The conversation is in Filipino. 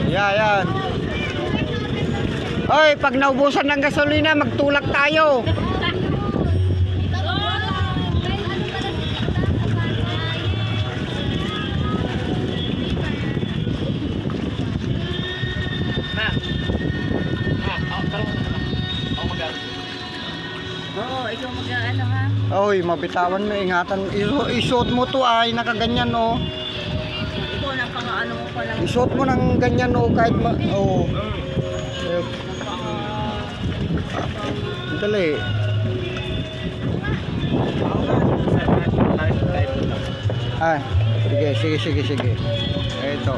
Yan. Oy, pag naubusan ng gasolina, magtulak tayo. Oo, ikaw mag-ano ha? Oy, mabitawan mo, ingatan. Isuot mo to ay nakaganyan oh. Ikaw na pang-ano mo pa lang. Isuot mo ng ganyan oh, kahit oh. Dali. Ah, sige. Ito.